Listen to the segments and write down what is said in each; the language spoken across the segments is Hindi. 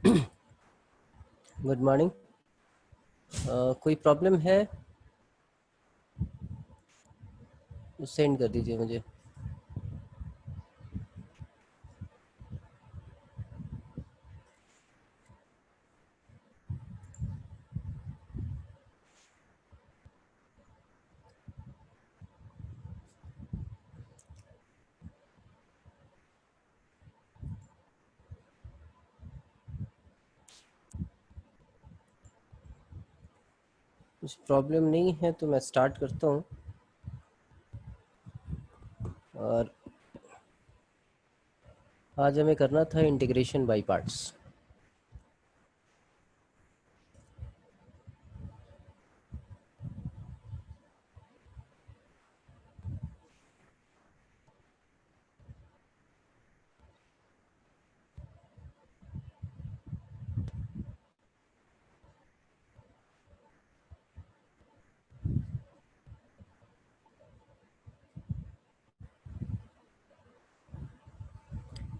Good morning. कोई प्रॉब्लम है तो सेंड कर दीजिए मुझे। कुछ प्रॉब्लम नहीं है तो मैं स्टार्ट करता हूँ। और आज हमें करना था integration by parts.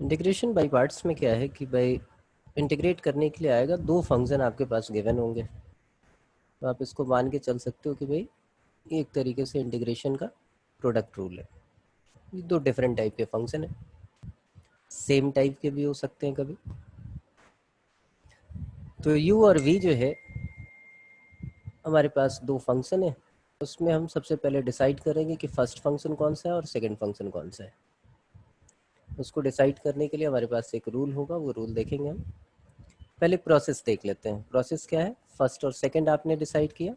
Integration by parts में क्या है कि भाई इंटीग्रेट करने के लिए आएगा, दो फंक्शन आपके पास गिवन होंगे, तो आप इसको मान के चल सकते हो कि भाई एक तरीके से इंटीग्रेशन का प्रोडक्ट रूल है। ये दो डिफरेंट टाइप के फंक्शन है, सेम टाइप के भी हो सकते हैं कभी। तो u और v जो है हमारे पास दो फंक्शन है, उसमें हम सबसे पहले डिसाइड करेंगे कि फर्स्ट फंक्शन कौन सा है और सेकंड फंक्शन कौन सा है। उसको डिसाइड करने के लिए हमारे पास एक रूल होगा, वो रूल देखेंगे हम। पहले प्रोसेस देख लेते हैं। प्रोसेस क्या है? फर्स्ट और सेकंड आपने डिसाइड किया,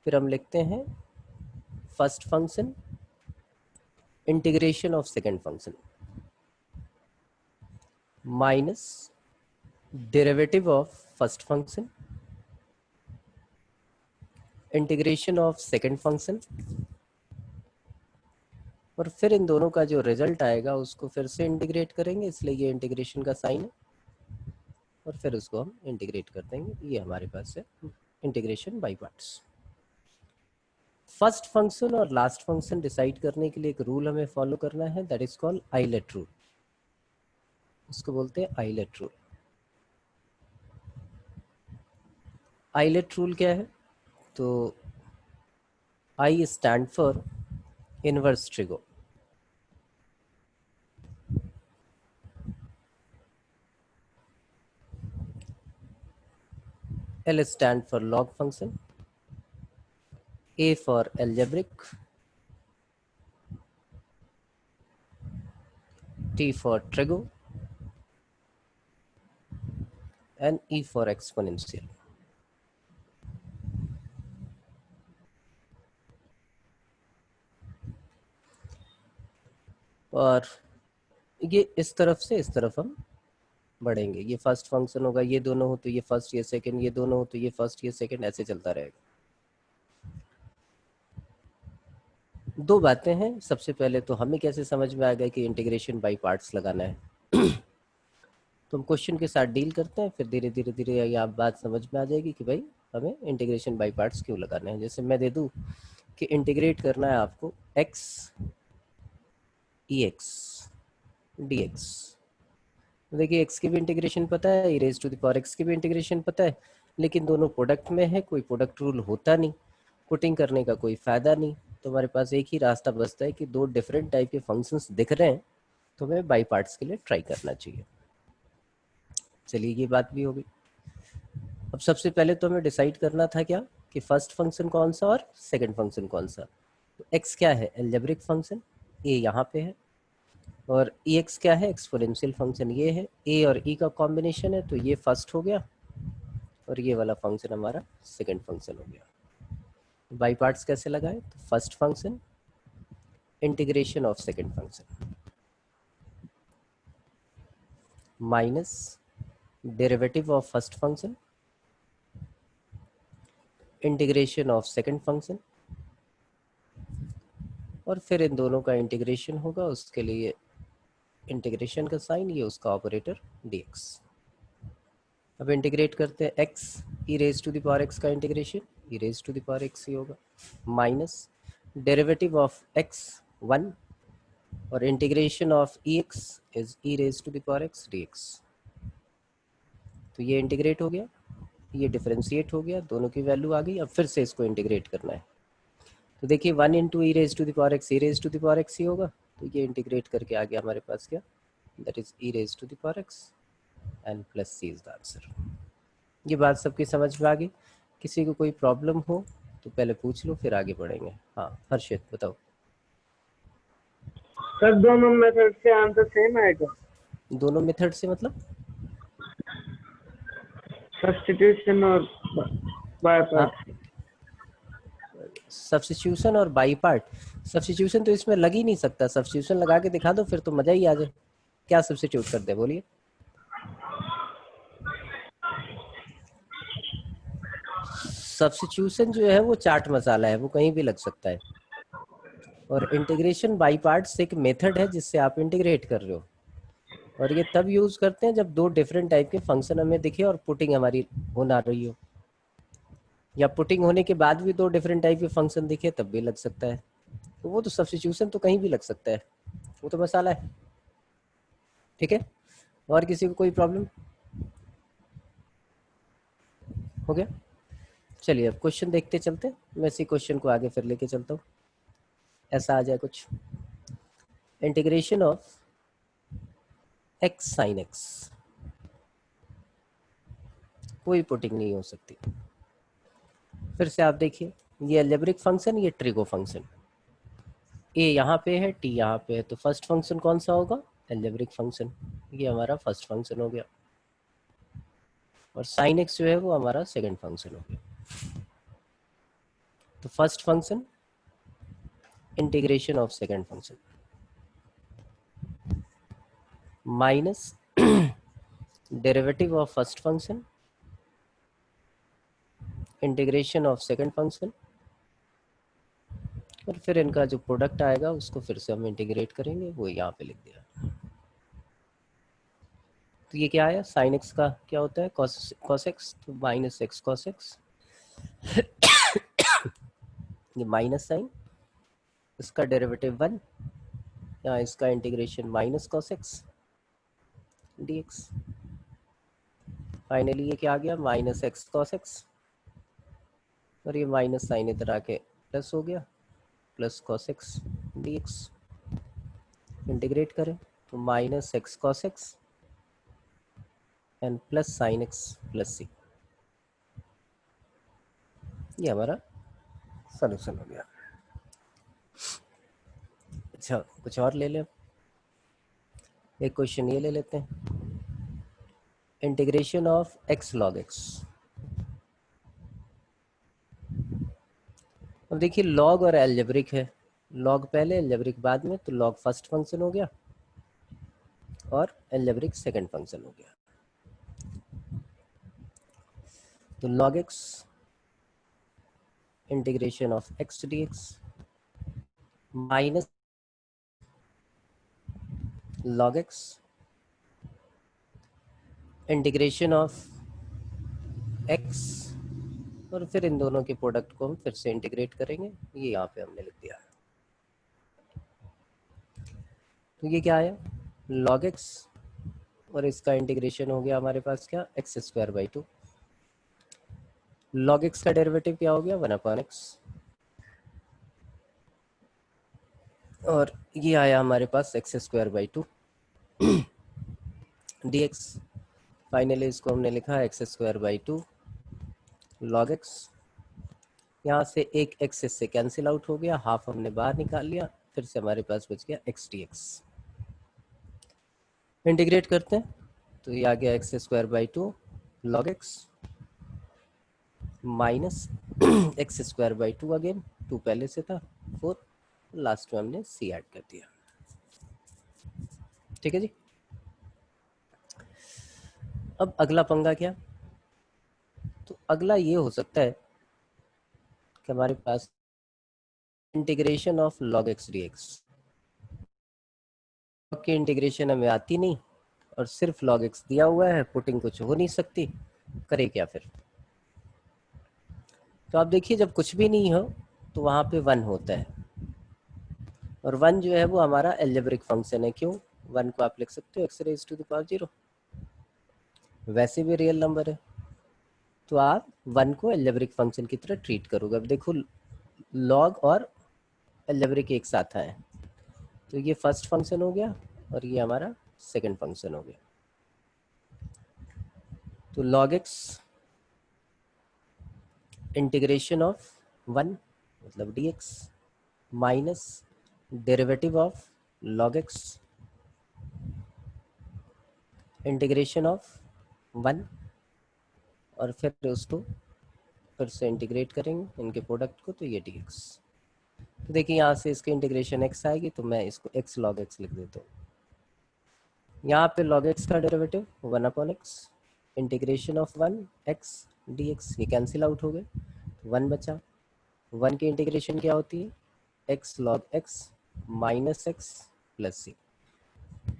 फिर हम लिखते हैं first function integration of second function minus derivative of first function integration of second function, और फिर इन दोनों का जो रिजल्ट आएगा उसको फिर से इंटीग्रेट करेंगे, इसलिए ये इंटीग्रेशन का साइन है, और फिर उसको हम इंटीग्रेट कर देंगे। ये हमारे पास है integration by parts. First function और लास्ट फंक्शन डिसाइड करने के लिए एक रूल हमें फॉलो करना है, that is called ILATE rule. इसको बोलते हैं आइलेट रूल। आइलेट रूल क्या है? तो I stand for inverse trigo, L stand for log function, A for algebraic, T for trigo, and E for exponential. और ये इस तरफ से इस तरफ हम बढ़ेंगे। ये फर्स्ट फंक्शन होगा, ये दोनों हो तो ये फर्स्ट, ये सेकंड, ये दोनों हो तो ये फर्स्ट, ये सेकंड, ऐसे चलता रहेगा। दो बातें हैं। सबसे पहले तो हमें कैसे समझ में आ गया कि इंटीग्रेशन बाय पार्ट्स लगाना है। तो हम क्वेश्चन के साथ डील करते हैं, फिर धीरे धीरे धीरे ये आप बात समझ में आ जाएगी कि भाई हमें इंटीग्रेशन बाय पार्ट्स क्यों लगाना है। जैसे मैं दे दूँ कि इंटीग्रेट करना है आपको x ex dx। देखिए x की भी इंटीग्रेशन पता है, e raise to the power x की भी इंटीग्रेशन पता है, लेकिन दोनों प्रोडक्ट में है, कोई प्रोडक्ट रूल होता नहीं, पुटिंग करने का कोई फायदा नहीं। तो हमारे पास एक ही रास्ता बचता है कि दो डिफरेंट टाइप के फंक्शंस दिख रहे हैं तो हमें बाई पार्ट्स के लिए ट्राई करना चाहिए। चलिए ये बात भी होगी। अब सबसे पहले तो हमें डिसाइड करना था क्या कि फर्स्ट फंक्शन कौन सा और सेकंड फंक्शन कौन सा। तो एक्स क्या है? एल्जेब्रिक फंक्शन, ए यहाँ पे है, और ई एक्स क्या है? एक्सपोनेंशियल फंक्शन ये है। ए और ई का कॉम्बिनेशन है, तो ये फर्स्ट हो गया और ये वाला फंक्शन हमारा सेकंड फंक्शन हो गया। बाई पार्ट्स कैसे लगाए? तो first function integration of second function minus derivative of first function integration of second function, और फिर इन दोनों का इंटीग्रेशन होगा, उसके लिए इंटीग्रेशन का साइन, ये उसका ऑपरेटर dx। अब इंटीग्रेट करते हैं x e raise to the power x का integration e raise to the power x ही होगा, माइनस डेरिवेटिव ऑफ x 1 और integration of ex is E raise to the power x dx। तो ये इंटीग्रेट हो गया, ये डिफरेंशिएट हो गया, दोनों की वैल्यू आ गई। अब फिर से इसको इंटीग्रेट करना है। तो देखिए 1 into E raise to the power X, E raise to the power X ही होगा। तो ये इंटीग्रेट करके आ गया हमारे पास क्या, that is E raise to the power x and plus C is the answer. ये बात सबकी समझ में आ गई? किसी को कोई प्रॉब्लम हो तो पहले पूछ लो, फिर आगे बढ़ेंगे। हाँ हर्षित बताओ। सर दोनों मेथड से आंसर सेम आएगा? दोनों मेथड से मतलब? सब्स्टिट्यूशन और बाय हाँ, पार्ट। सब्स्टिट्यूशन और बाई पार्ट। सब्स्टिट्यूशन तो इसमें लग ही नहीं सकता, सब्स्टिट्यूशन लगा के दिखा दो फिर तो मजा ही आ जाए। क्या सब्स्टिट्यूट कर दे बोलिए? सब्स्टिट्यूशन जो है वो चाट मसाला है, वो कहीं भी लग सकता है। और इंटीग्रेशन बाई पार्ट्स एक मेथड है जिससे आप इंटीग्रेट कर रहे हो, और ये तब यूज करते हैं जब दो डिफरेंट टाइप के फंक्शन हमें दिखे और पुटिंग हमारी होना रही हो, या पुटिंग होने के बाद भी दो डिफरेंट टाइप के फंक्शन दिखे तब भी लग सकता है। तो वो तो सब्स्टिट्यूशन तो कहीं भी लग सकता है, वो तो मसाला है। ठीक है, और किसी को कोई प्रॉब्लम? हो गया? चलिए अब क्वेश्चन देखते चलते हैं, मैं इसी क्वेश्चन को आगे फिर लेके चलता हूँ। ऐसा आ जाए कुछ, integration of x sine x, कोई पुटिंग नहीं हो सकती। फिर से आप देखिए, ये अलजेब्रिक फंक्शन, ये ट्रिगो फंक्शन, ए यहाँ पे है, टी यहाँ पे है, तो फर्स्ट फंक्शन कौन सा होगा? Algebraic function. ये हमारा फर्स्ट फंक्शन हो गया, और साइन एक्स जो है वो हमारा सेकंड फंक्शन हो गया। तो first function integration of second function minus derivative of first function integration of second function, और फिर इनका जो प्रोडक्ट आएगा उसको फिर से हम इंटीग्रेट करेंगे, वो यहाँ पे लिख दिया। तो ये क्या आया, साइन एक्स का क्या होता है, कॉस एक्स, तो माइनस एक्स कॉस एक्स, ये माइनस साइन, इसका डेरिवेटिव 1, यहाँ इसका integration minus cos X D X. Finally ये क्या आ गया, माइनस एक्स कॉस एक्स, और ये माइनस साइन इधर आके प्लस हो गया, plus cos X D X. Integrate करें तो minus X cos X and plus sine X plus C, ये हमारा सोल्यूशन हो गया। अच्छा कुछ और ले लें, एक क्वेश्चन ये ले लेते हैं, integration of x log x. अब देखिए लॉग और एल्जेब्रिक है, लॉग पहले एल्जेब्रिक बाद में, तो लॉग फर्स्ट फंक्शन हो गया और एल्जेब्रिक सेकंड फंक्शन हो गया। तो log x integration of x D x minus log x integration of x, और फिर इन दोनों के प्रोडक्ट को हम फिर से इंटीग्रेट करेंगे, ये यहाँ पे हमने लिख दिया। तो ये क्या आया, लॉग एक्स, और इसका इंटीग्रेशन हो गया हमारे पास क्या, X square by 2। Log X का डेरिवेटिव क्या हो गया, 1/x, और ये आया हमारे पास X square by 2 D X. Finally इसको हमने लिखा X square by 2 log X, यहाँ से एक एक्स इससे कैंसिल आउट हो गया, हाफ हमने बाहर निकाल लिया, फिर से हमारे पास बच गया एक्स डी एक्स। इंटीग्रेट करते हैं तो ये आ गया x square by 2 log x minus x square by 2, again 2 पहले से था 4, लास्ट में हमने सी ऐड कर दिया। ठीक है जी। अब अगला पंगा क्या, तो अगला ये हो सकता है कि हमारे पास integration of log X D X की इंटीग्रेशन हमें आती नहीं, और सिर्फ लॉग एक्स दिया हुआ है, पुटिंग कुछ हो नहीं सकती, करे क्या फिर? तो आप देखिए जब कुछ भी नहीं हो तो वहाँ पे 1 होता है, और 1 जो है वो हमारा एल्जेब्रिक फंक्शन है। क्यों 1 को आप लिख सकते हो x raise to the power 0, वैसे भी रियल नंबर है, तो आप 1 को एल्जेब्रिक फंक्शन की तरह ट्रीट करोगे। अब देखो लॉग और एल्जेब्रिक एक साथ आए, तो ये फर्स्ट फंक्शन हो गया और ये हमारा सेकंड फंक्शन हो गया। तो log x इंटीग्रेशन ऑफ 1 मतलब dx minus derivative of log x integration of 1 और फिर उसको फिर से इंटीग्रेट करेंगे इनके प्रोडक्ट को, तो ये dx। तो देखिए यहाँ से इसकी इंटीग्रेशन x आएगी, तो मैं इसको x log x लिख देता हूँ। यहाँ पे log x का derivative 1/x integration of 1 x dx, ये कैंसिल आउट हो गए, 1 बचा। 1 की इंटीग्रेशन क्या होती है, x log x minus X plus C.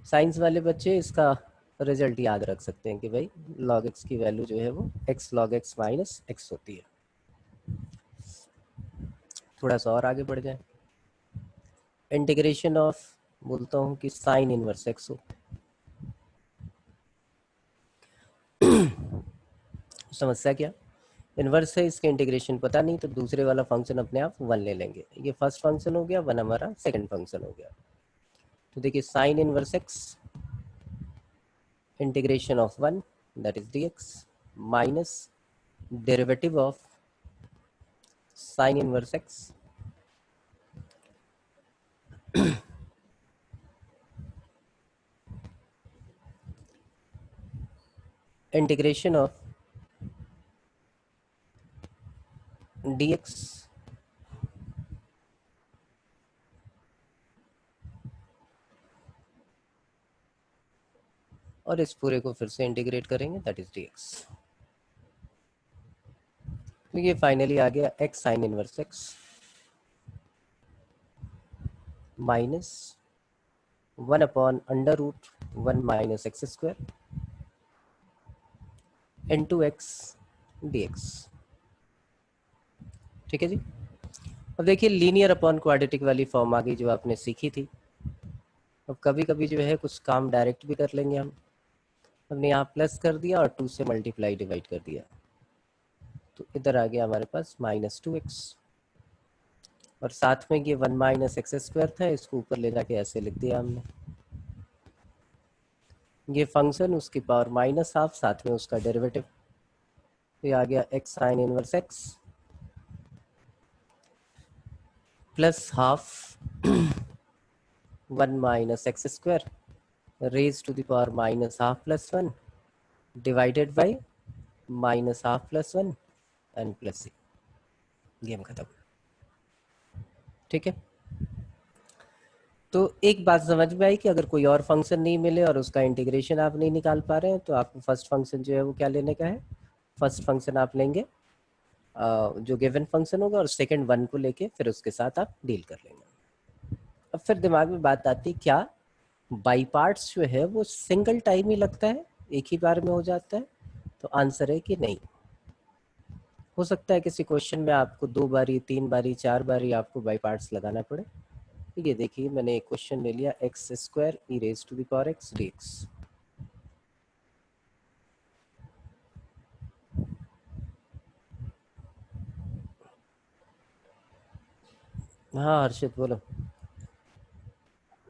Science वाले बच्चे इसका रिजल्ट याद रख सकते हैं कि भाई log x की वैल्यू जो है वो x log x minus x होती है। थोड़ा सा और आगे बढ़ जाए, इंटीग्रेशन ऑफ बोलता हूँ कि साइन इनवर्स एक्स हो। समस्या क्या, इन्वर्स है, इसके इंटीग्रेशन पता नहीं, तो दूसरे वाला फंक्शन अपने आप 1 ले लेंगे। ये फर्स्ट फंक्शन हो गया, 1 हमारा सेकंड फंक्शन हो गया। तो देखिए sine inverse x integration of 1 that is dx minus derivative of sine inverse x integration of dx और इस पूरे को फिर से इंटीग्रेट करेंगे दैट इज dx। तो ये फाइनली आ गया x sine inverse x minus 1/√1 minus x square into x dx। ठीक है जी। अब देखिए लीनियर अपॉन क्वाड्रेटिक वाली फॉर्म आ गई जो आपने सीखी थी। अब कभी कभी जो है कुछ काम डायरेक्ट भी कर लेंगे हम। हमने यहाँ प्लस कर दिया और 2 से मल्टीप्लाई डिवाइड कर दिया, तो इधर आ गया हमारे पास -2x और साथ में ये 1 माइनस एक्स स्क्वायर था, इसको ऊपर ले जाके ऐसे लिख दिया हमने। ये फंक्शन उसकी पावर -हाफ, साथ में उसका डेरिवेटिव, तो ये आ गया x sine inverse x plus half 1 minus x square raise to the power -half plus 1 divided by -half plus 1 and plus C. Game खत्म। ठीक है, तो एक बात समझ में आई कि अगर कोई और फंक्शन नहीं मिले और उसका इंटीग्रेशन आप नहीं निकाल पा रहे हैं, तो आपको फर्स्ट फंक्शन जो है वो क्या लेने का है, फर्स्ट फंक्शन आप लेंगे जो गिवन फंक्शन होगा और सेकंड 1 को लेके फिर उसके साथ आप डील कर लेंगे। अब फिर दिमाग में बात आती, क्या बाई पार्ट्स जो है वो सिंगल टाइम ही लगता है, एक ही बार में हो जाता है? तो आंसर है कि नहीं। हो सकता है किसी क्वेश्चन में आपको 2 बारी 3 बारी 4 बारी आपको बाई पार्ट्स लगाना पड़े। ये देखिए मैंने एक क्वेश्चन ले लिया x square e raise to the power x dx। हाँ हर्षित बोलो।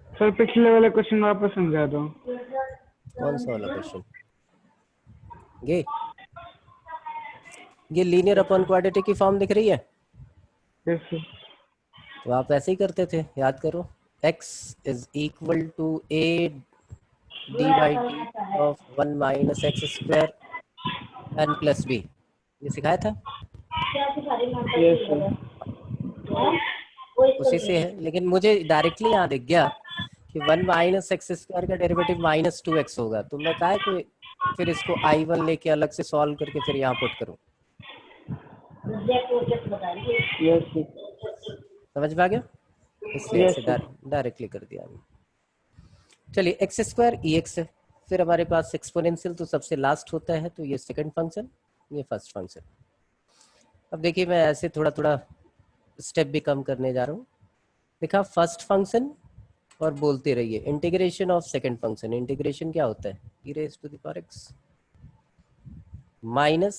सर पिछले वाले क्वेश्चन वापस समझा दो। कौन सा वाला क्वेश्चन? ये लीनियर अपॉन क्वाड्रेटिक की फॉर्म दिख रही है, यस सर। तो आप ऐसे ही करते थे, याद करो। x is equal to a d by D of 1 minus x square N plus B, ये सिखाया था। Yes sir. उसी से है, लेकिन मुझे डायरेक्टली यहाँ दिख गया कि 1 माइनस एक्स स्क्वायर का डेरिवेटिव -2x होगा, तो मैं काहे को फिर इसको I1 लेके अलग से सॉल्व करके फिर यहाँ पुट करूँ। Yes sir. समझ में आ गया, इसलिए यस ऐसे सर। डायरेक्टली कर दिया हमने। चलिए एक्स स्क्वायर ई एक्स है, फिर हमारे पास एक्सपोनेंशियल तो सबसे लास्ट होता है, तो ये सेकंड फंक्शन, ये फर्स्ट फंक्शन। अब देखिए मैं ऐसे थोड़ा थोड़ा स्टेप भी कम करने जा रहा हूँ। देखा फर्स्ट फंक्शन और बोलते रहिए integration of second function. Integration क्या होता है, E raise to the power x minus,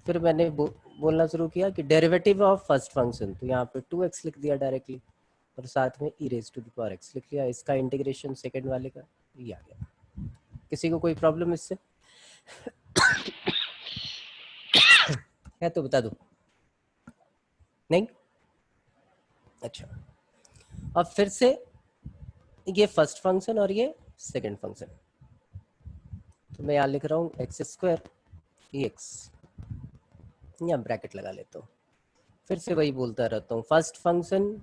फिर मैंने बोलना शुरू किया कि डेरिवेटिव ऑफ फर्स्ट फंक्शन, तो यहाँ पे 2x लिख दिया डायरेक्टली और साथ में e raise to the power x लिख लिया। इसका इंटीग्रेशन सेकंड वाले का ये आ गया। किसी को कोई प्रॉब्लम इससे है तो बता दो। नहीं? अच्छा, अब फिर से ये फर्स्ट फंक्शन और ये सेकंड फंक्शन, तो मैं यहाँ लिख रहा हूँ एक्स स्क्वायर ई एक्स, या ब्रैकेट लगा लेता हूँ। फिर से वही बोलता रहता हूँ, first function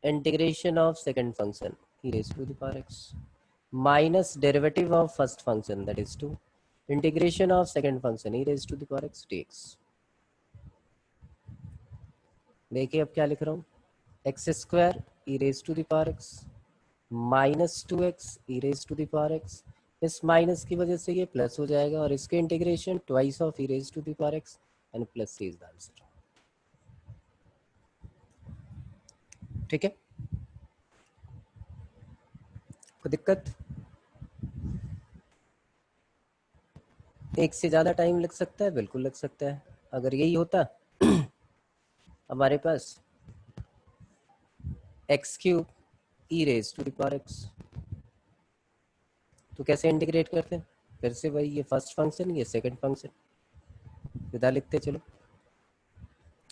integration of second function e raised to the power x minus derivative of first function, that is 2 integration of second function e raised to the power x dx। देखिए अब क्या लिख रहा हूँ, x square e raise to the power x minus 2x e raise to the power x, इस माइनस की वजह से ये प्लस हो जाएगा और इसके integration twice of e raise to the power x and plus C is the answer. ठीक है, कोई दिक्कत? एक से ज़्यादा टाइम लग सकता है, बिल्कुल लग सकता है। अगर यही होता हमारे पास X cube E raise to the power X, तो कैसे इंटीग्रेट करते हैं? फिर से वही, ये फर्स्ट फंक्शन ये सेकंड फंक्शन, सीधा लिखते चलो।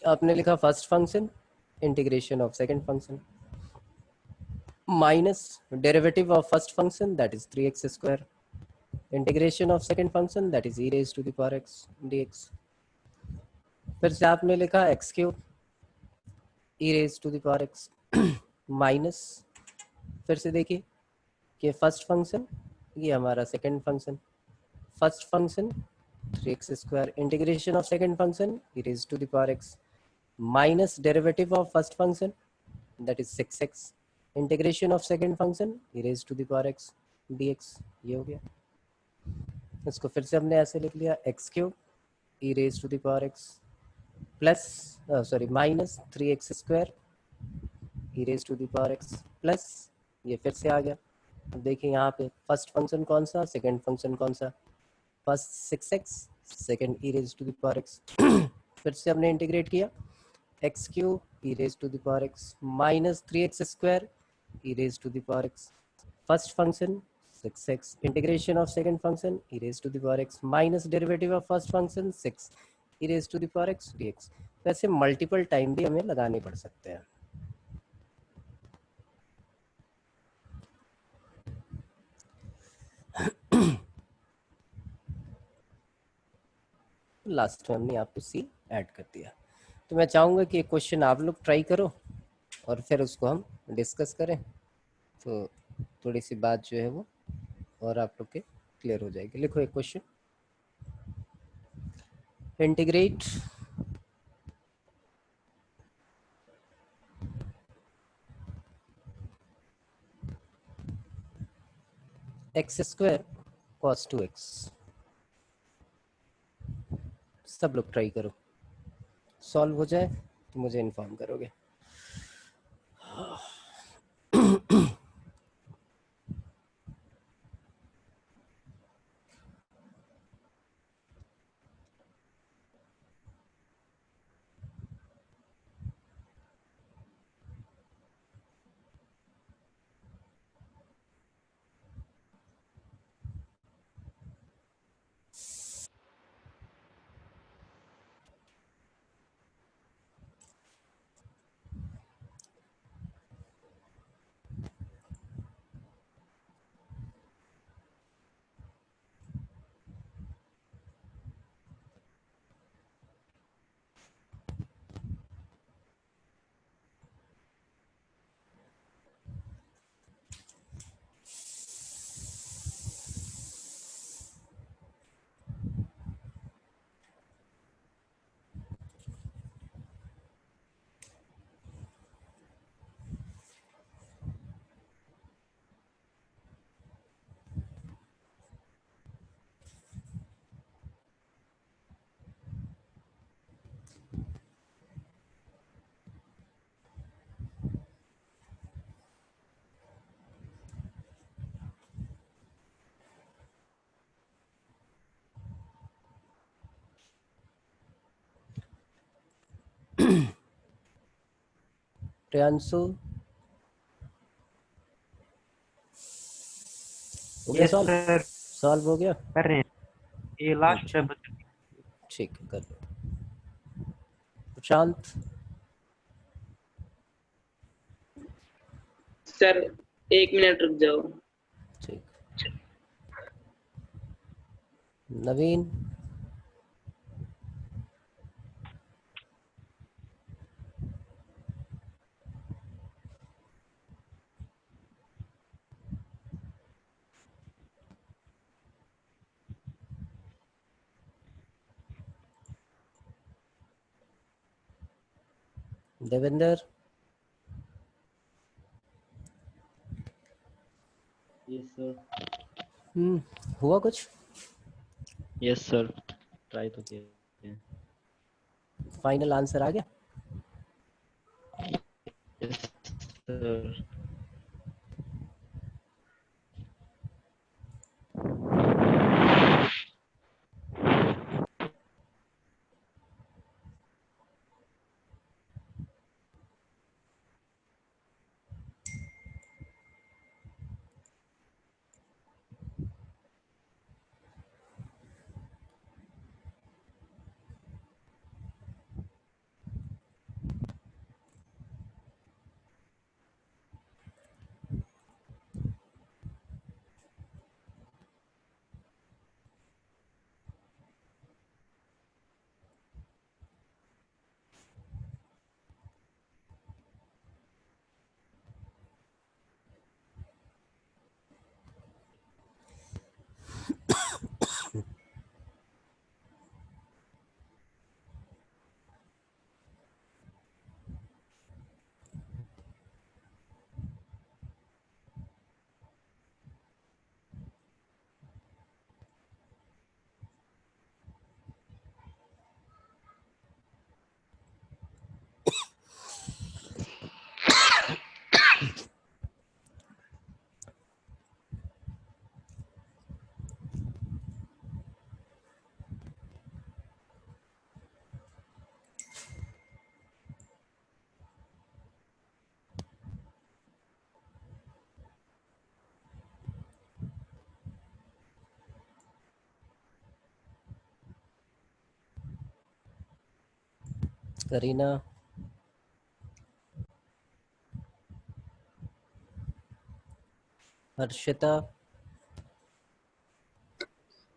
आपने लिखा first function integration of second function minus derivative of first function that is 3x square integration of second function that is E raise to the power x dx। फिर से आपने लिखा X cube E raise to the power x minus, फिर से देखिए कि फर्स्ट फंक्शन ये हमारा second function, first function 3x square integration of second function e raise to the power x minus derivative of first function that is 6x integration of second function e raise to the power x dx। ये हो गया। इसको फिर से हमने ऐसे लिख लिया, x cube E raise to the power x plus sorry minus 3x square e raise to the power x plus, ये फिर से आ गया। अब देखिए यहाँ पे फर्स्ट फंक्शन कौन सा, सेकंड फंक्शन कौन सा, first 6x second e raise to the power x फिर से हमने इंटीग्रेट किया, x cube E raise to the power x minus 3x square e raise to the power x, first function 6x integration of second function e raise to the power x minus derivative of first function 6 e raise to the power x dx। वैसे मल्टीपल टाइम भी हमें लगाने पड़ सकते हैं। लास्ट में हमने आपको सी ऐड कर दिया। तो मैं चाहूँगा कि एक क्वेश्चन आप लोग ट्राई करो और फिर उसको हम डिस्कस करें, तो थोड़ी सी बात जो है वो और आप लोग के क्लियर हो जाएगी। लिखो एक question, integrate x square cos 2x। सब लोग ट्राई करो, सॉल्व हो जाए तो मुझे इन्फॉर्म करोगे। प्रियांशु हो गया सॉल्व? सर सॉल्व हो गया? कर रहे हैं, ये लास्ट अच्छा, है। ठीक है, कर लो। प्रशांत सर 1 मिनट रुक जाओ। ठीक। नवीन देवेंद्र यस सर। हुआ कुछ? यस सर, ट्राई तो किया है। फाइनल आंसर आ गया? Yes sir. Kareena Harshita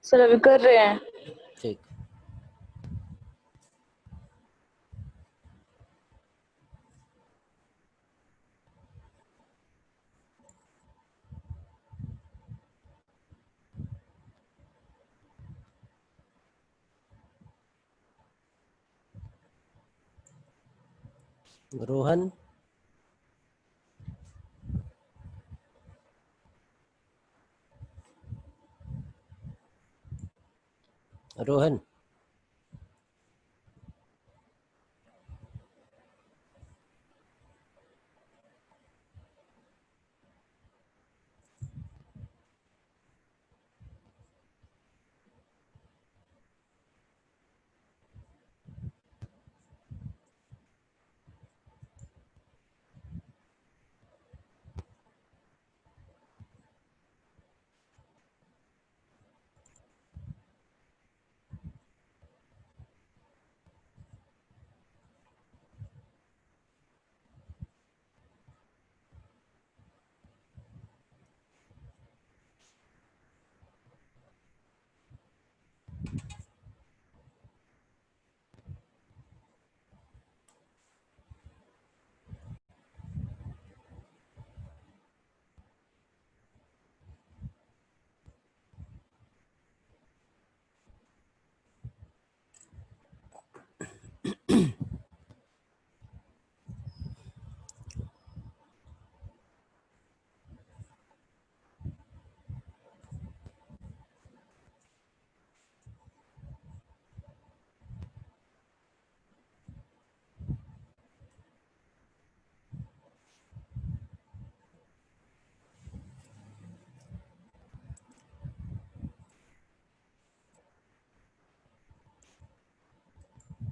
sir अभी कर रहे हैं। ठीक। रोहन रोहन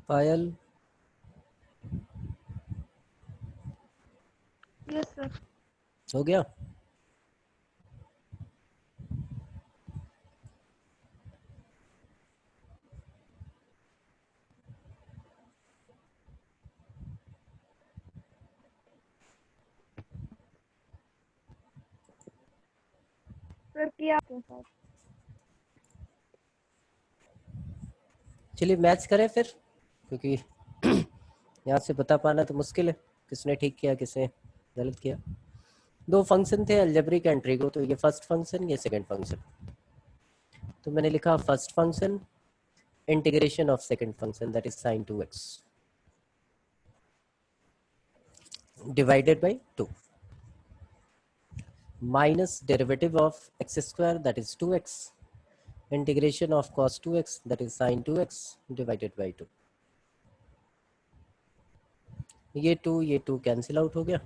पायल हो गया? सर किया आपके साथ। चलिए मैच करें फिर, क्योंकि यहाँ से बता पाना तो मुश्किल है किसने ठीक किया किसने गलत किया। दो फंक्शन थे अलजेब्रिक एंड ट्रिगो, तो ये फर्स्ट फंक्शन ये सेकंड फंक्शन। तो मैंने लिखा first function integration of second function that is sin 2x divided by 2 minus derivative of x square that is 2x integration of cos 2x that is sin 2x divided by 2। ये 2 कैंसिल आउट हो गया,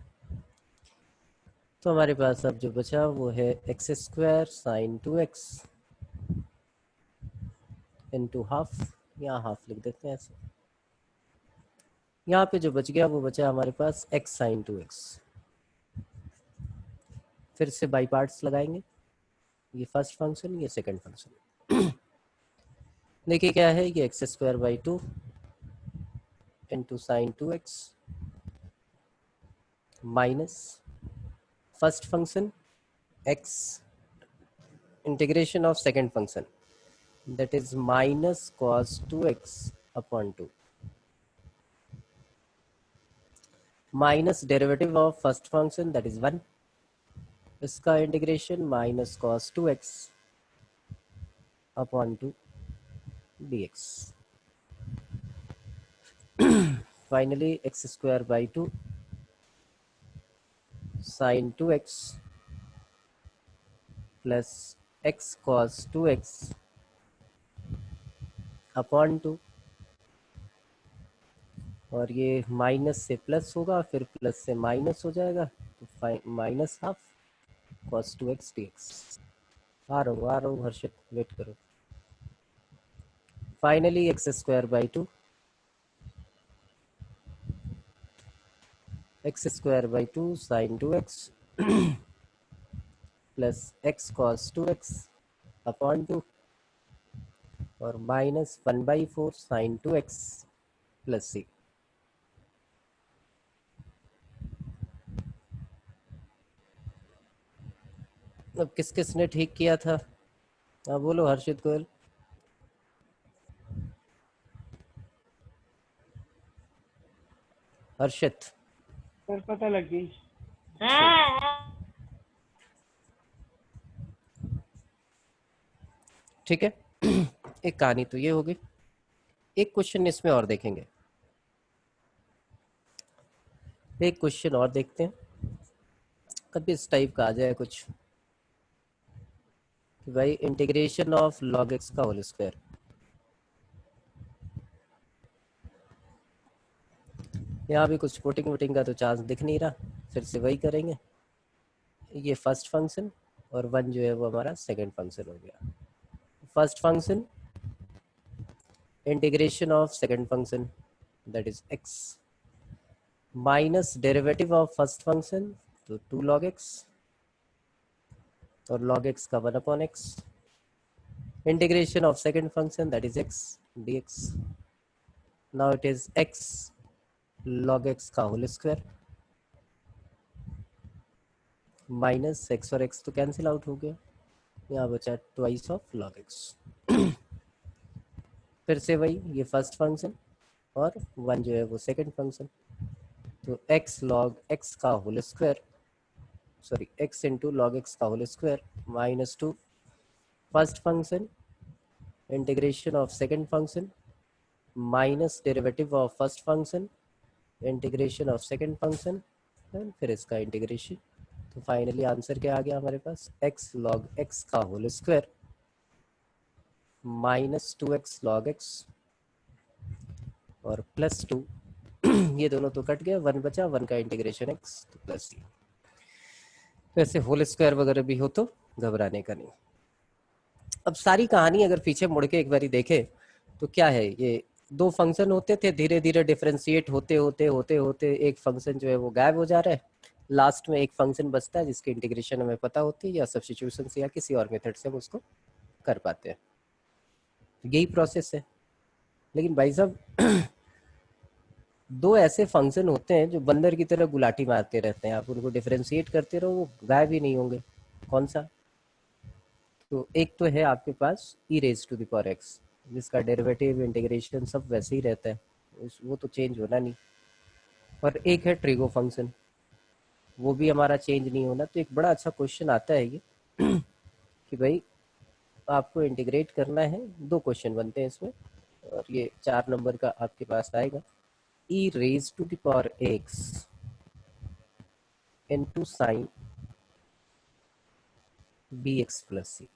तो हमारे पास अब जो बचा वो है x square sin 2x into half, यहाँ हाफ लिख देते हैं ऐसे। यहाँ पे जो बच गया वो बचा हमारे पास x sin 2x। फिर से बाई पार्ट्स लगाएंगे, ये फर्स्ट फंक्शन ये सेकंड फंक्शन। देखिए क्या है, ये x square by 2 into sine 2x minus first function x integration of second function that is minus cos 2x upon 2 minus derivative of first function that is 1, इसका integration minus cos 2x upon 2 dx। Finally x square by 2 sine 2x plus x cos 2x upon 2, और ये माइनस से प्लस होगा फिर प्लस से माइनस हो जाएगा, तो minus half cos 2x dx। आ रहा हूँ हर्षित, वेट करो। Finally x square by 2 x square by 2 sine 2x plus x cos 2x upon 2 और minus 1/4 sign 2x plus c। अब किस किस ने ठीक किया था? हाँ बोलो हर्षित गोयल। हर्षित सर पता लग गई। ठीक है। एक कहानी तो ये होगी, एक क्वेश्चन इसमें और देखेंगे, एक क्वेश्चन और देखते हैं, कभी इस टाइप का आ जाए कुछ कि भाई इंटीग्रेशन ऑफ log x का होल स्क्वायर। यहाँ भी कुछ पुटिंग वुटिंग का तो चांस दिख नहीं रहा, फिर से वही करेंगे। ये फर्स्ट फंक्शन और 1 जो है वो हमारा सेकंड फंक्शन हो गया। First function integration of second function that is x minus derivative of first function तो 2 log x और log x का 1 upon x integration of second function that is x dx। Now it is x log x का होल स्क्वायर माइनस x और x तो कैंसिल आउट हो गया, यहाँ बचा ट्वाइस ऑफ log x। फिर से वही, ये फर्स्ट फंक्शन और 1 जो है वो सेकंड फंक्शन, तो x log x का whole square sorry x into log X का whole square minus 2 first function integration of second function minus derivative of first function integration of second function and फिर इसका इंटीग्रेशन। तो फाइनली आंसर क्या आ गया हमारे पास, x log x का whole square minus 2x log x और प्लस 2 ये दोनों तो कट गए, 1 बचा, 1 का इंटीग्रेशन x तो प्लस c। वैसे होल स्क्वायर वगैरह भी हो तो घबराने का नहीं। अब सारी कहानी अगर पीछे मुड़ के एक बारी देखें तो क्या है, ये दो फंक्शन होते थे, धीरे धीरे डिफरेंशिएट होते होते एक फंक्शन जो है वो गायब हो जा रहा है, लास्ट में एक फंक्शन बचता है जिसकी इंटीग्रेशन हमें पता होती है, या सब्स्टिट्यूशन से या किसी और मेथड से हम उसको कर पाते हैं। यही प्रोसेस है। लेकिन भाई साहब दो ऐसे फंक्शन होते हैं जो बंदर की तरह गुलाटी मारते रहते हैं, आप उनको डिफरेंशिएट करते रहो वो गायब ही नहीं होंगे। कौन सा? तो एक तो है आपके पास E raise to the power X, जिसका डेरिवेटिव इंटीग्रेशन सब वैसे ही रहता है, वो तो चेंज होना नहीं। और एक है ट्रिगो फंक्शन, वो भी हमारा चेंज नहीं होना। तो एक बड़ा अच्छा क्वेश्चन आता है ये कि भाई आपको इंटीग्रेट करना है, दो क्वेश्चन बनते हैं इसमें, और ये 4 नंबर का आपके पास आएगा। E raise to the power X into sine B x plus C.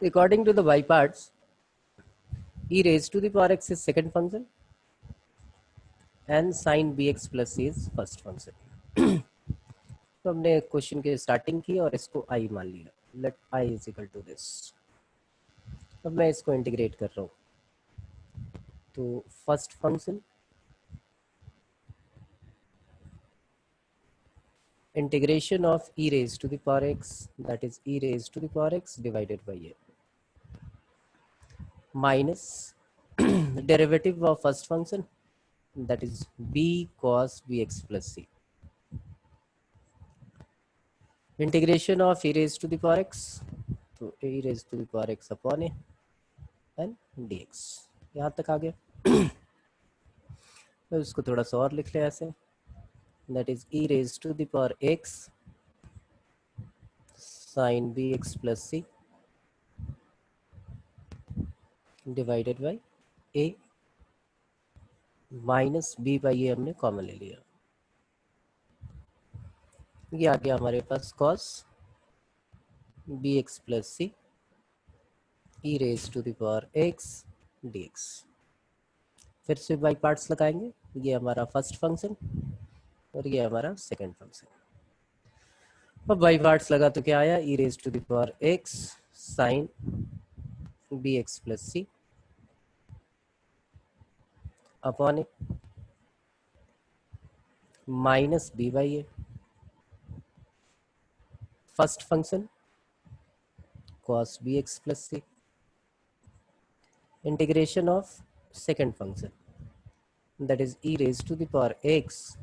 According to the y parts, e raised to the power x is second function and sin bx plus c is first function. तो हमने क्वेश्चन की स्टार्टिंग की और इसको i मान लिया, let i is equal to this. अब मैं इसको इंटीग्रेट कर रहा हूँ। तो first function integration of e raised to the power x, that is e raised to the power x divided by a, minus derivative of first function, that is b cos bx plus c, integration of e raised to the power x, तो e raised to the power x upon a and dx। यहाँ तक आ गया। तो इसको थोड़ा सा और लिख ले ऐसे, that is e raised to the power x sin bx plus c divided by a minus b by a हमने कॉमन ले लिया। ये आ गया हमारे पास cos bx plus c e raised to the power x dx। फिर से बाई पार्ट्स लगाएंगे, ये हमारा फर्स्ट फंक्शन और ये हमारा सेकंड फंक्शन। अब बाई पार्ट्स लगा तो क्या आया, e raised to the power x sin bx plus c upon A minus b by A, first function cos bx plus c, integration of second function, that is e raised to the power x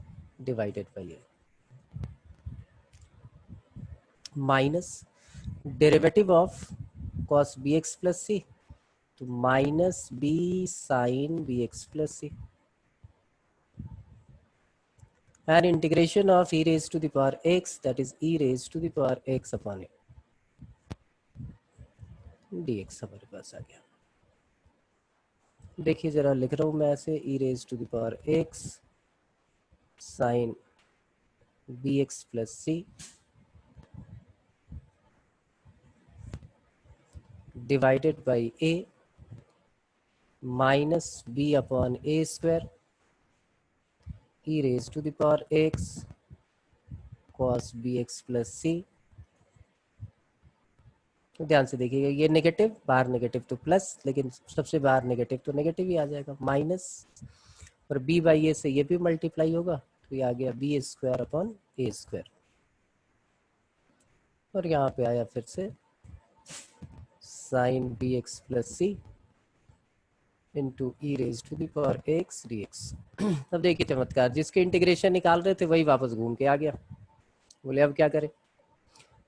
divided by a, minus derivative of cos bx plus c, तो minus b sin bx plus c, and integration of e raised to the power x, that is e raised to the power x upon a dx हमारे पास आ गया। देखिए जरा लिख रहा हूँ मैं ऐसे, e raised to the power x sin bx plus c divided by a minus b upon a square e raised to the power x cos bx plus c। तो ध्यान से देखिएगा, ये नेगेटिव बाहर नेगेटिव तो प्लस, लेकिन सबसे बाहर नेगेटिव तो नेगेटिव ही आ जाएगा, माइनस, और b बाई ए से ये भी मल्टीप्लाई होगा, तो ये आ गया B square upon A square. और यहाँ पे आया फिर से sine B x plus C into E raise to the power x D x. अब देखिए चमत्कार, जिसके इंटीग्रेशन निकाल रहे थे वही वापस घूम के आ गया। बोले अब क्या करें,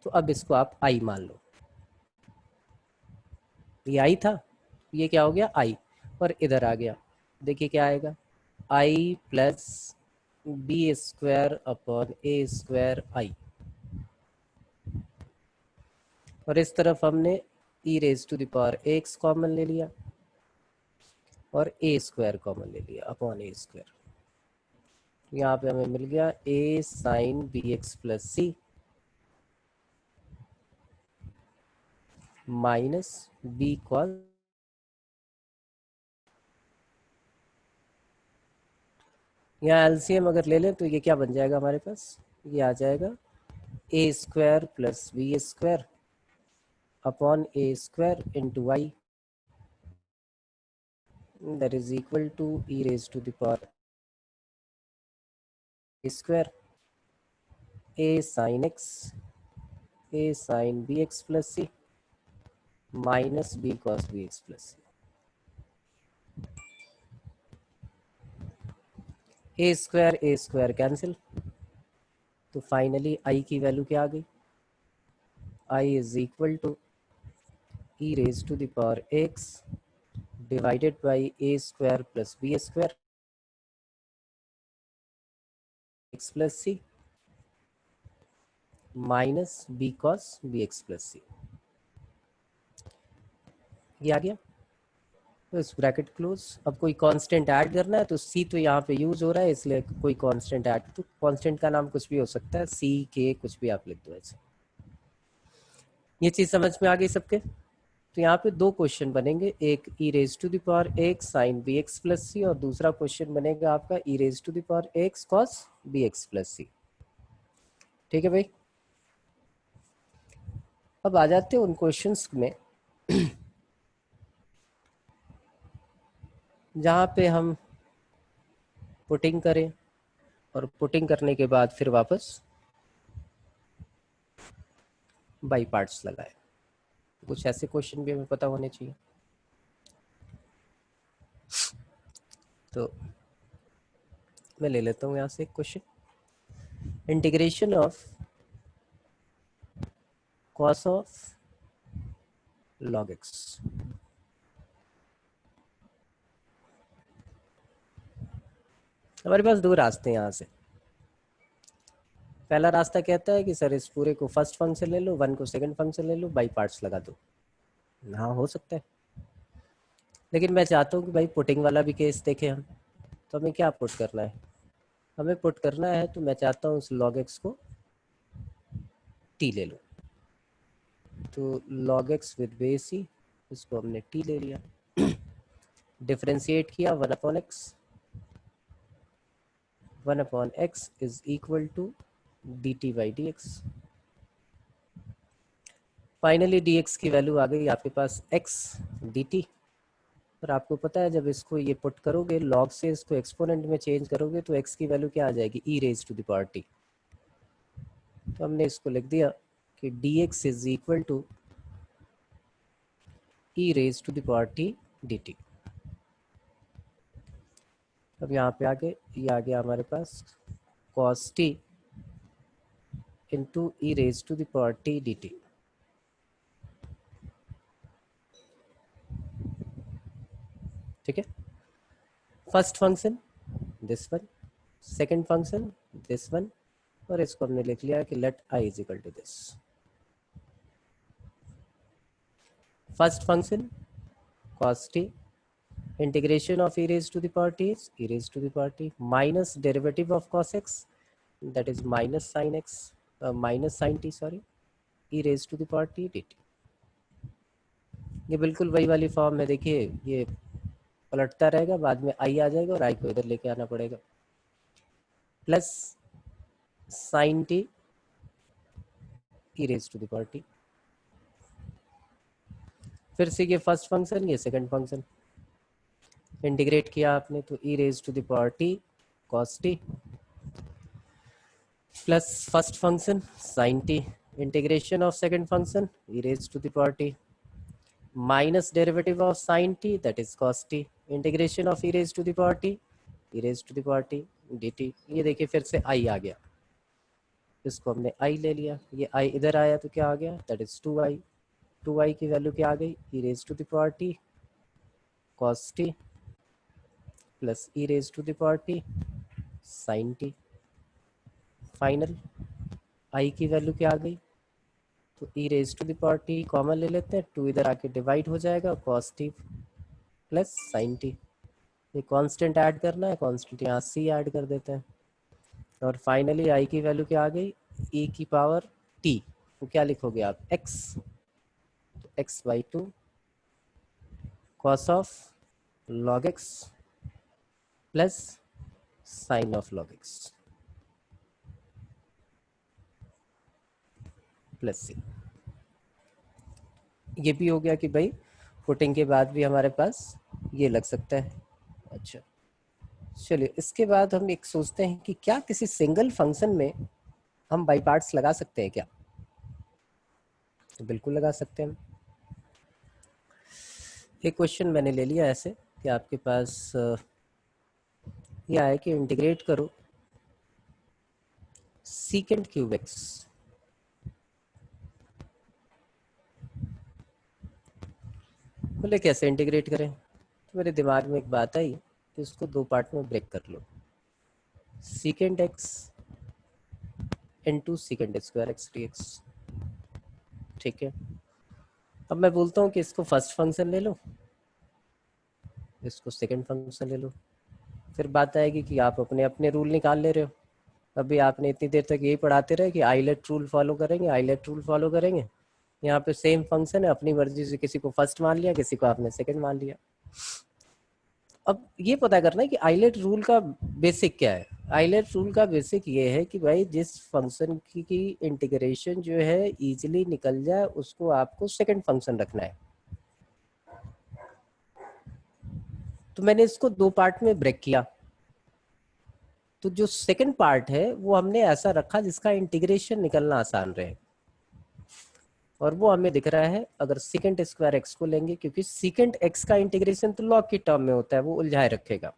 तो अब इसको आप आई मान लो, ये आई था, ये क्या हो गया आई, और इधर आ गया, देखिए क्या आएगा, I plus B square upon A square I, और इस तरफ हमने E raise to the power X common ले लिया और ए स्क्वायर कॉमन ले लिया अपॉन ए स्क्वायर। यहाँ पे हमें मिल गया ए sign B x plus C minus B cos, यहाँ एलसीएम अगर ले लें तो ये क्या बन जाएगा हमारे पास, ये आ जाएगा A square plus B square upon A square into Y that is equal to e raised to the power a square a sin x a sin bx plus c minus b cos bx plus c. A square cancel, तो फाइनली आई की वैल्यू क्या आ गई, I is equal to E raise to the power X divided by A square plus B square X plus C minus B cos B x plus C. ये आ गया, तो इस ब्रैकेट क्लोज। अब कोई कांस्टेंट ऐड करना है तो सी तो यहाँ पे यूज हो रहा है, इसलिए कोई कांस्टेंट ऐड, तो कांस्टेंट का नाम कुछ भी हो सकता है, सी के कुछ भी आप लिख दो ऐसे। ये चीज समझ में आ गई सबके? तो यहाँ पे दो क्वेश्चन बनेंगे, एक E raise to the power X sine B x plus C और दूसरा क्वेश्चन बनेगा आपका E raise to the power X cos B x plus C. ठीक है भाई, अब आ जाते हैं उन क्वेश्चंस में जहाँ पे हम पुटिंग करें और पुटिंग करने के बाद फिर वापस बाई पार्ट्स लगाए। कुछ ऐसे क्वेश्चन भी हमें पता होने चाहिए। तो मैं ले लेता हूँ यहाँ से एक question, integration of cos of log x. हमारे पास दो रास्ते हैं यहाँ से। पहला रास्ता कहता है कि सर इस पूरे को फर्स्ट फंक्शन ले लो, वन को सेकंड फंक्शन ले लो, बाई पार्ट्स लगा दो। हाँ हो सकता है, लेकिन मैं चाहता हूँ कि भाई पुटिंग वाला भी केस देखें हम। तो हमें क्या पुट करना है, हमें पुट करना है, तो मैं चाहता हूँ उस log x को t ले लो। तो log x विद बेस ही, इसको हमने t ले लिया, डिफरेंशिएट किया 1 upon x is equal to dt by dx। Finally dx की वैल्यू आ गई आपके पास x dt। पर आपको पता है जब इसको ये पुट करोगे log से इसको एक्सपोनेंट में चेंज करोगे तो x की वैल्यू क्या आ जाएगी, e raise to the power t। तो हमने इसको लिख दिया कि dx is equal to e raise to the power t dt। अब यहाँ पे आगे ये आ गया हमारे पास cos t into e raise to the power t dt। ठीक है, first function this one, second function this one, और इसको हमने लिख लिया कि let i is equal to this. First function cos t integration of e raised to the power t is e raised to the power t minus derivative of cos x, that is minus sin x minus sin t sorry, e raised to the power t dt। ये बिल्कुल वही वाली फॉर्म है, देखिए ये पलटता रहेगा, बाद में i आ जाएगा और i को इधर लेके आना पड़ेगा, plus sin t e raised to the power t। फिर से ये फर्स्ट फंक्शन, ये सेकंड फंक्शन, इंटीग्रेट किया आपने तो e raise to the power t cos t plus first function sin t integration of second function e raise to the power t minus derivative of sin t that is cos t integration of e raise to the power t e raise to the power t dt। ये देखिए फिर से i आ गया, इसको हमने i ले लिया, ये i इधर आया तो क्या आ गया, दैट इज 2i। 2i की वैल्यू क्या आ गई, e raise to the power t cos t plus e raise to the power t sin t। Final i की वैल्यू क्या आ गई, तो e raise to the power t common ले लेते हैं, 2 इधर आके डिवाइड हो जाएगा, cos t plus sin t। ये कांस्टेंट ऐड करना है, कांस्टेंट यहाँ c ऐड कर देते हैं, और फाइनली i की वैल्यू क्या आ गई, e की पावर t को क्या लिखोगे आप, x, तो x by 2 cos of log x plus sine of log x plus C. ये भी हो गया कि भाई पुटिंग के बाद भी हमारे पास ये लग सकता है। अच्छा चलिए, इसके बाद हम एक सोचते हैं कि क्या किसी सिंगल फंक्शन में हम बाई पार्ट्स लगा सकते हैं क्या? तो बिल्कुल लगा सकते हैं हम। एक क्वेश्चन मैंने ले लिया ऐसे कि आपके पास यह है कि इंटीग्रेट करो सीकेंट क्यूब एक्स। बोले कैसे इंटीग्रेट करें? तो मेरे दिमाग में एक बात आई कि इसको दो पार्ट में ब्रेक कर लो, secant X into secant square X D X. ठीक है, अब मैं बोलता हूँ कि इसको फर्स्ट फंक्शन ले लो, इसको सेकंड फंक्शन ले लो। फिर बात आएगी कि आप अपने अपने रूल निकाल ले रहे हो। अभी आपने इतनी देर तक यही पढ़ाते रहे कि आइलेट रूल फॉलो करेंगे, आइलेट रूल फॉलो करेंगे। यहाँ पे सेम फंक्शन है, अपनी मर्जी से किसी को फर्स्ट मान लिया, किसी को आपने सेकंड मान लिया। अब ये पता करना है कि आइलेट रूल का बेसिक क्या है। आइलेट रूल का बेसिक ये है कि भाई जिस फंक्शन की इंटीग्रेशन जो है इजीली निकल जाए उसको आपको सेकंड फंक्शन रखना है। तो मैंने इसको दो पार्ट में ब्रेक किया, तो जो सेकंड पार्ट है वो हमने ऐसा रखा जिसका इंटीग्रेशन निकलना आसान रहे, और वो हमें दिख रहा है अगर सीकेंट स्क्वायर एक्स को लेंगे, क्योंकि सीकेंट एक्स का इंटीग्रेशन तो लॉग की टर्म में होता है, वो उलझाए रखेगा।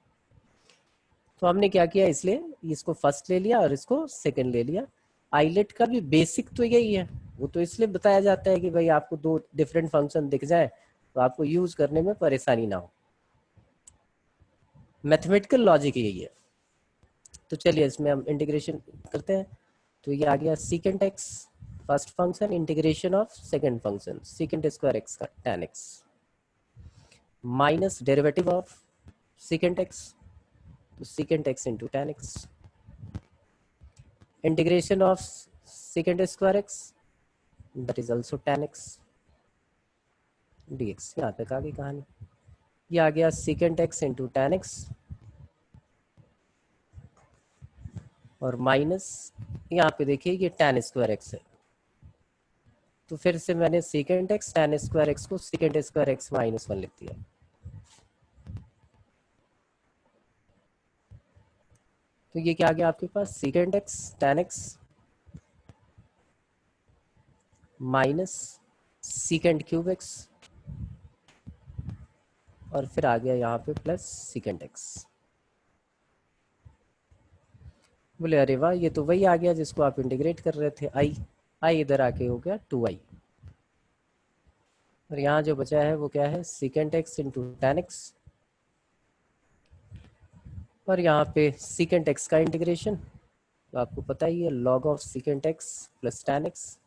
तो हमने क्या किया, इसलिए इसको फर्स्ट ले लिया और इसको सेकंड ले लिया। आइलेट का भी बेसिक तो यही है, वो तो इसलिए बताया जाता है कि भाई आपको दो डिफरेंट फंक्शन दिख जाए तो आपको यूज करने में परेशानी ना हो। मैथमेटिकल लॉजिक यही है। तो चलिए इसमें हम इंटीग्रेशन करते हैं। तो ये आ गया secant X first function integration of second function secant square X का tan x minus derivative of secant X, तो secant X into tan x integration of secant square X that is also tan x dx। यहाँ तक आ गई कहानी। ये आ गया secant X into tan x और माइनस यहाँ पे देखिए ये tan स्क्वायर एक्स है, तो फिर से मैंने secant x tan square X को सीकेंट स्क्वायर एक्स माइनस 1 लिख दिया। तो ये क्या आ गया आपके पास, secant x tan x minus secant cube X और फिर आ गया यहाँ पे प्लस सीकेंट एक्स। बोले अरे वाह, ये तो वही आ गया जिसको आप इंटीग्रेट कर रहे थे। आई इधर आके हो गया 2i, और यहाँ जो बचा है वो क्या है, secant X into tan x, और यहाँ पे सीकेंट एक्स का इंटीग्रेशन तो आपको पता ही है log of secant x plus tan x,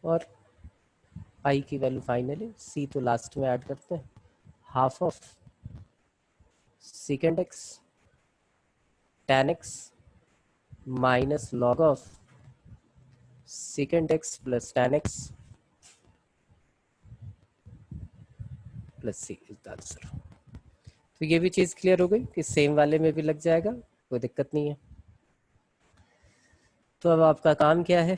और आई की वैल्यू फाइनली सी तो लास्ट में ऐड करते हैं, half of secant x tan x minus log of secant x plus tan x plus C is the answer. तो ये भी चीज़ क्लियर हो गई कि सेम वाले में भी लग जाएगा, कोई दिक्कत नहीं है। तो अब आपका काम क्या है,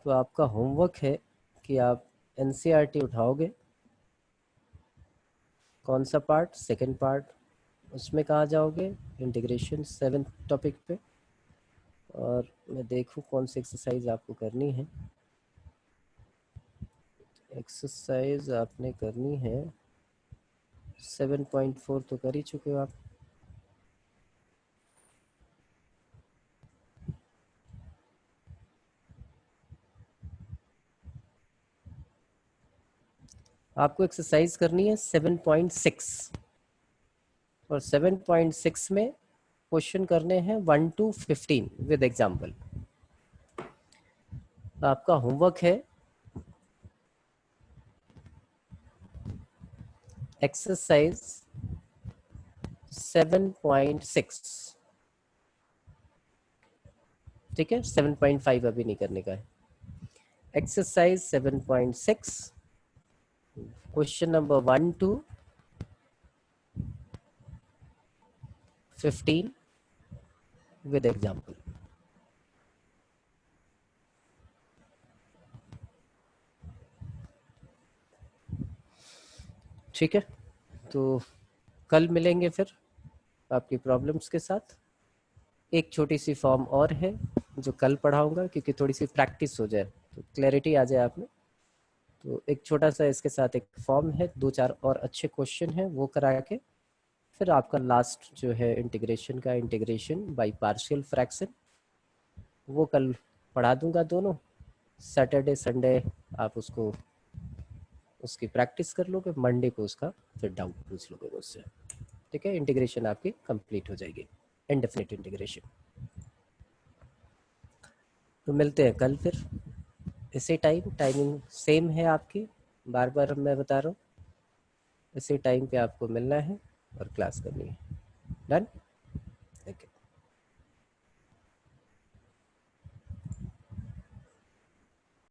तो आपका होमवर्क है कि आप एनसीईआरटी उठाओगे। कौन सा पार्ट, सेकंड पार्ट, उसमें कहाँ जाओगे, इंटीग्रेशन 7th टॉपिक पे, और मैं देखूँ कौन सी एक्सरसाइज आपको करनी है। एक्सरसाइज आपने करनी है 7.4 तो कर ही चुके हो आप। आपको एक्सरसाइज करनी है 7.6, और 7.6 में क्वेश्चन करने हैं 1 to 15 विद एग्जाम्पल। आपका होमवर्क है एक्सरसाइज 7.6, ठीक है, 7.5 अभी नहीं करने का है। Exercise 7.6 question number 1 to 15 with example. ठीक है, तो कल मिलेंगे फिर आपकी प्रॉब्लम्स के साथ। एक छोटी सी फॉर्म और है जो कल पढ़ाऊंगा, क्योंकि थोड़ी सी प्रैक्टिस हो जाए तो क्लैरिटी आ जाए आप में। तो एक छोटा सा इसके साथ एक फॉर्म है, 2-4 और अच्छे क्वेश्चन हैं, वो करा के फिर आपका लास्ट जो है इंटीग्रेशन का, इंटीग्रेशन बाय पार्शियल फ्रैक्शन, वो कल पढ़ा दूंगा दोनों। सैटरडे संडे आप उसको उसकी प्रैक्टिस कर लोगे, मंडे को उसका फिर डाउट पूछ लोगे मुझसे। ठीक है, इंटीग्रेशन आपकी कंप्लीट हो जाएगी, इनडेफिनिट इंटीग्रेशन। तो मिलते हैं कल फिर इसी टाइम, टाइमिंग सेम है आपकी, बार बार मैं बता रहा हूँ, इसी टाइम पे आपको मिलना है और क्लास करनी है। डन।